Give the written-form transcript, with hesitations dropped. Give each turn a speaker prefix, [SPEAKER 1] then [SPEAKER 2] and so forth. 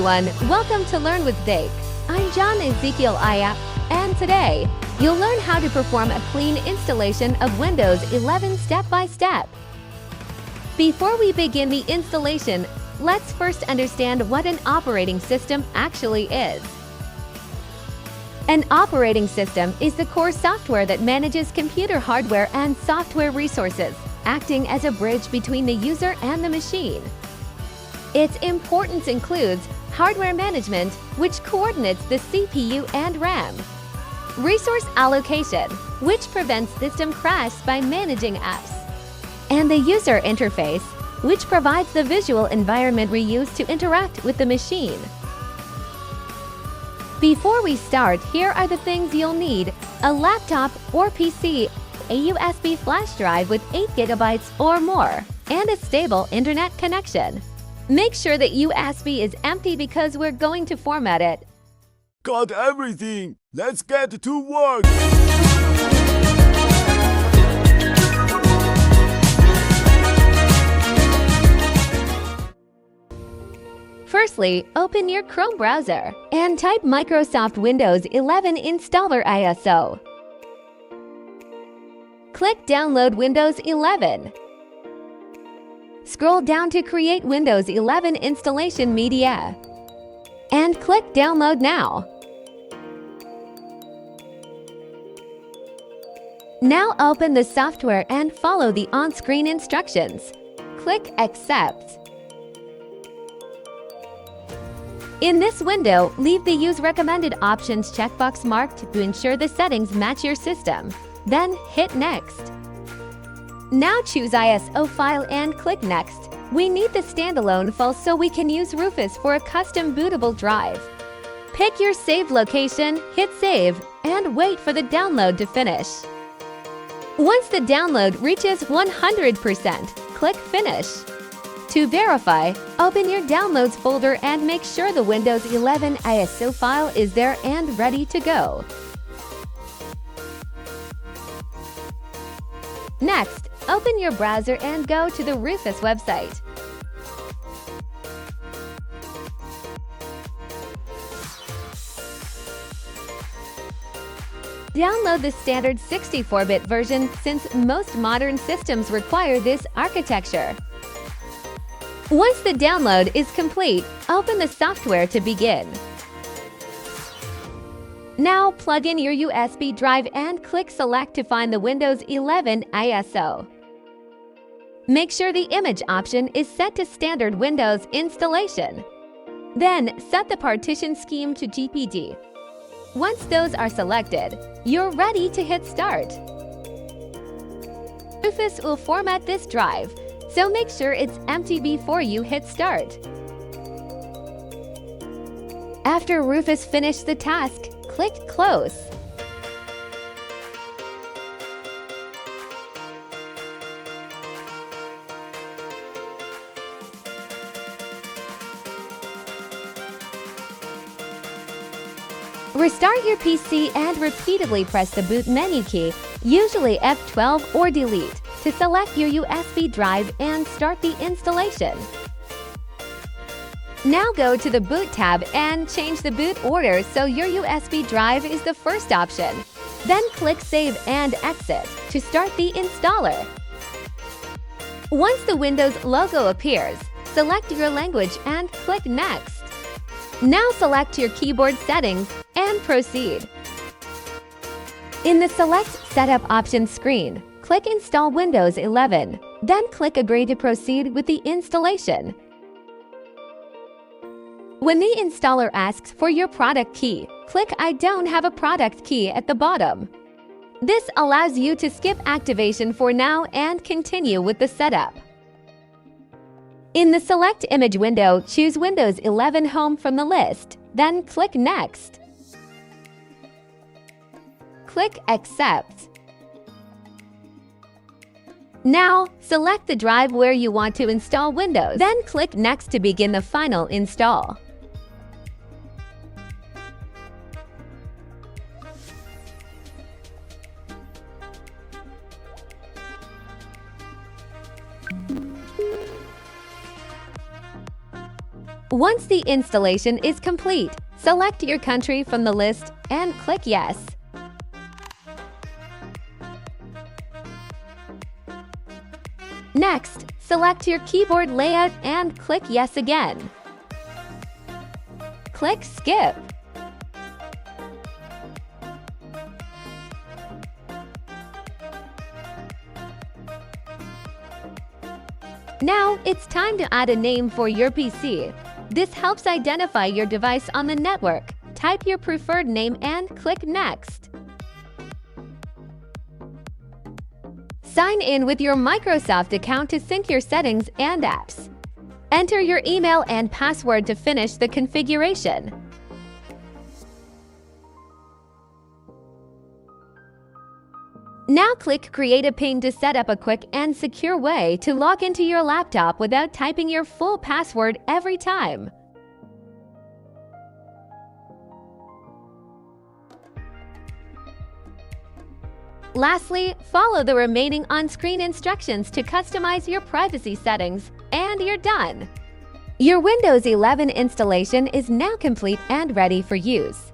[SPEAKER 1] everyone, welcome to Learn with Dake. I'm John Ezekiel Ayap, and today, you'll learn how to perform a clean installation of Windows 11 step by step. Before we begin the installation, let's first understand what an operating system actually is. An operating system is the core software that manages computer hardware and software resources, acting as a bridge between the user and the machine. Its importance includes hardware management, which coordinates the CPU and RAM, resource allocation, which prevents system crash by managing apps, and the user interface, which provides the visual environment we use to interact with the machine. Before we start, here are the things you'll need: a laptop or PC, a USB flash drive with 8 GB or more, and a stable internet connection. Make sure that USB is empty because we're going to format it.
[SPEAKER 2] Got everything! Let's get to work!
[SPEAKER 1] Firstly, open your Chrome browser and type Microsoft Windows 11 Installer ISO. Click Download Windows 11. Scroll down to Create Windows 11 Installation Media and click Download Now. Now open the software and follow the on-screen instructions. Click Accept. In this window, leave the Use Recommended Options checkbox marked to ensure the settings match your system. Then hit Next. Now choose ISO file and click Next. We need the standalone file so we can use Rufus for a custom bootable drive. Pick your save location, hit Save, and wait for the download to finish. Once the download reaches 100%, click Finish. To verify, open your Downloads folder and make sure the Windows 11 ISO file is there and ready to go. Next, open your browser and go to the Rufus website. Download the standard 64-bit version since most modern systems require this architecture. Once the download is complete, open the software to begin. Now plug in your USB drive and click Select to find the Windows 11 ISO. Make sure the image option is set to Standard Windows Installation. Then set the partition scheme to GPD. Once those are selected, you're ready to hit Start. Rufus will format this drive, so make sure it's empty before you hit Start. After Rufus finished the task, click Close. Restart your PC and repeatedly press the boot menu key, usually F12 or Delete, to select your USB drive and start the installation. Now go to the Boot tab and change the boot order so your USB drive is the first option. Then click Save and Exit to start the installer. Once the Windows logo appears, select your language and click Next. Now select your keyboard settings and proceed. In the Select Setup Options screen, click Install Windows 11, then click Agree to proceed with the installation. When the installer asks for your product key, click I don't have a product key at the bottom. This allows you to skip activation for now and continue with the setup. In the Select Image window, choose Windows 11 Home from the list, then click Next. Click Accept. Now, select the drive where you want to install Windows, then click Next to begin the final install. Once the installation is complete, select your country from the list and click Yes. Next, select your keyboard layout and click Yes again. Click Skip. Now, it's time to add a name for your PC. This helps identify your device on the network. Type your preferred name and click Next. Sign in with your Microsoft account to sync your settings and apps. Enter your email and password to finish the configuration. Now click Create a PIN to set up a quick and secure way to log into your laptop without typing your full password every time. Lastly, follow the remaining on-screen instructions to customize your privacy settings, and you're done! Your Windows 11 installation is now complete and ready for use.